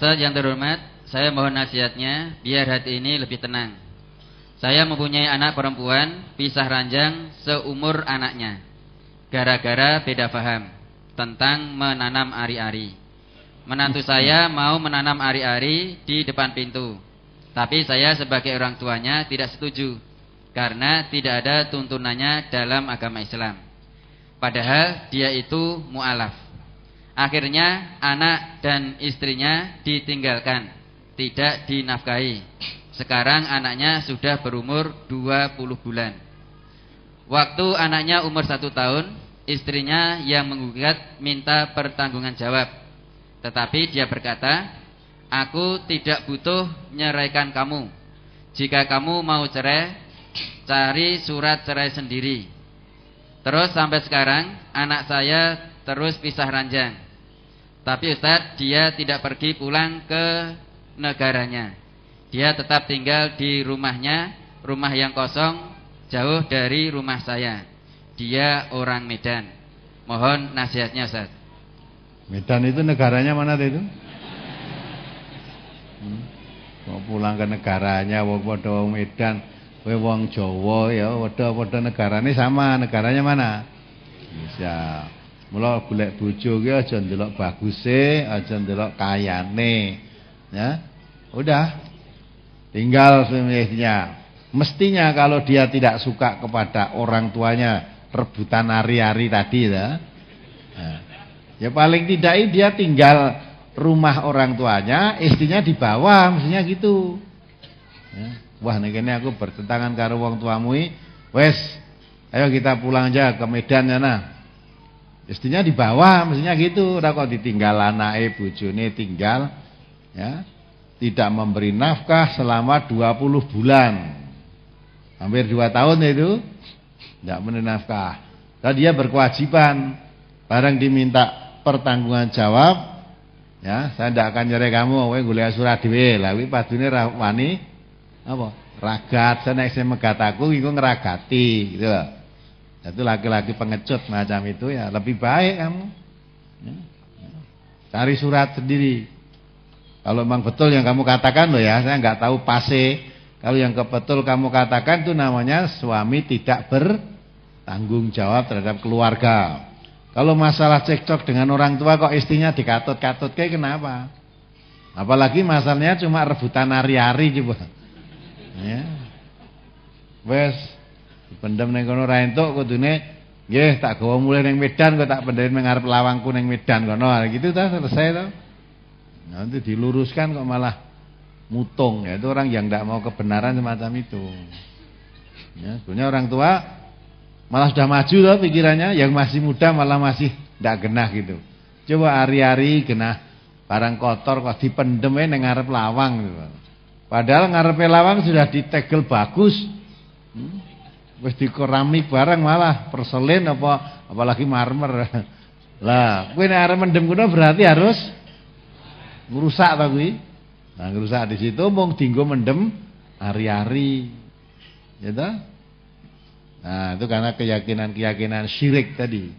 Ustaz yang terhormat, saya mohon nasihatnya biar hati ini lebih tenang. Saya mempunyai anak perempuan, pisah ranjang seumur anaknya, gara-gara beda paham tentang menanam ari-ari. Menantu saya mau menanam ari-ari di depan pintu, tapi saya sebagai orang tuanya tidak setuju, karena tidak ada tuntunannya dalam agama Islam. Padahal dia itu mu'alaf. Akhirnya anak dan istrinya ditinggalkan, tidak dinafkahi. Sekarang anaknya sudah berumur 20 bulan. Waktu anaknya umur 1 tahun, istrinya yang menggugat minta pertanggungan jawab. Tetapi dia berkata, aku tidak butuh nyeraikan kamu. Jika kamu mau cerai, cari surat cerai sendiri. Terus sampai sekarang anak saya terus pisah ranjang. Tapi Ustadz, dia tidak pergi pulang ke negaranya. Dia tetap tinggal di rumahnya, rumah yang kosong, jauh dari rumah saya. Dia orang Medan. Mohon nasihatnya Ustadz. Medan itu negaranya mana itu? Mau pulang ke negaranya, padha wong Medan, kowe wong Jawa ya, padha negarane sama, negaranya mana? Indonesia. Mula golek bojo ki aja ndelok baguse, aja ndelok kayane. Ya. Udah. Tinggal semestinya. Mestinya kalau dia tidak suka kepada orang tuanya rebutan ari-ari tadi ya. Nah, ya paling tidak dia tinggal rumah orang tuanya, istrinya di bawah, mestinya gitu. Ya. Wah, nek kene aku bertentangan karo wong tuamu iki, wes ayo kita pulang aja ke Medan ya nah. Istrinya di bawah, mestinya gitu. Ora kok ditinggal anake, bojone tinggal ya. Tidak memberi nafkah selama 20 bulan. Hampir 2 tahun itu tidak memberi nafkah. Dan dia berkewajiban barang diminta pertanggungan jawab, ya, saya tidak akan nyerah kamu, kowe golek surat dhewe. Lah kuwi padune ra wani apa? Ragat, nek sing megat aku iku ngragati gitu loh. Itu laki-laki pengecut macam itu ya lebih baik kamu ya. Cari surat sendiri. Kalau memang betul yang kamu katakan loh ya, saya nggak tahu pase. Kalau yang betul kamu katakan itu namanya suami tidak bertanggung jawab terhadap keluarga. Kalau masalah cekcok dengan orang tua kok istrinya dikatut-katut kayak kenapa? Apalagi masalahnya cuma rebutan ari-ari coba. Ya. Wes dipendem ning kono ra entuk kudune nggih tak gawa mulih ning Medan kok tak pendhem ning ngarep lawangku ning Medan kono gitu ta selesai to. Nanti diluruskan kok malah mutung ya, itu orang yang tidak mau kebenaran semacam itu. Ya, sebenarnya orang tua malah sudah maju loh pikirannya, yang masih muda malah masih tidak genah gitu. Coba ari-ari genah barang kotor kok dipendem ning ngarep lawang gitu. Padahal ngarepe lawang sudah ditegel bagus. Wis dikeramik barang malah porselin apalagi marmer. Lah, kowe nek arep mendem kuno berarti harus ngrusak ta kuwi. Nah, ngrusak di situ mung dienggo mendem ari-ari. Ya ta? Nah, itu karena keyakinan-keyakinan syirik tadi.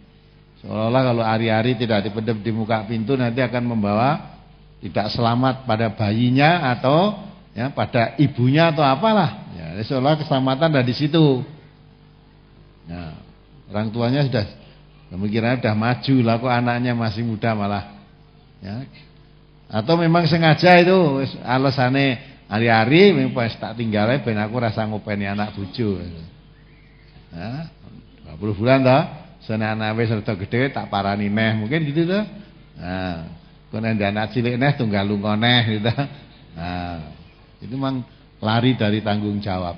Seolah-olah kalau ari-ari tidak dipendem di muka pintu nanti akan membawa tidak selamat pada bayinya atau ya pada ibunya atau apalah. Ya, seolah keselamatan ada di situ. Nah, orang tuanya sudah pemikirannya sudah maju lah kok anaknya masih muda malah. Ya. Atau memang sengaja itu alasane hari-hari wis tak tinggalnya ben aku rasa ngopeni anak bojo. Nah, 20 bulan toh, sene anak wis rada gedhe tak parani neh, mungkin gitu toh. Nah, kok nek anak cilik neh tunggal lunga neh gitu. Nah, itu memang lari dari tanggung jawab.